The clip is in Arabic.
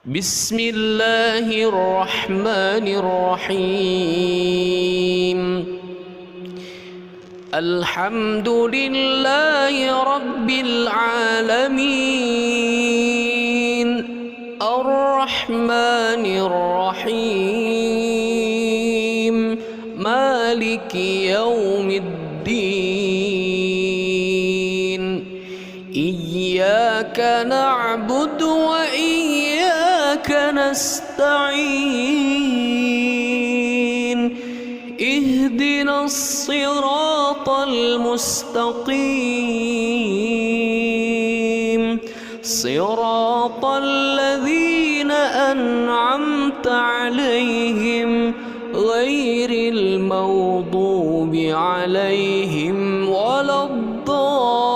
بسم الله الرحمن الرحيم الحمد لله رب العالمين الرحمن الرحيم مالك يوم الدين إياك نعبد وإياك نستعين اهدنا الصراط المستقيم صراط الذين أنعمت عليهم غير المغضوب عليهم ولا الضالين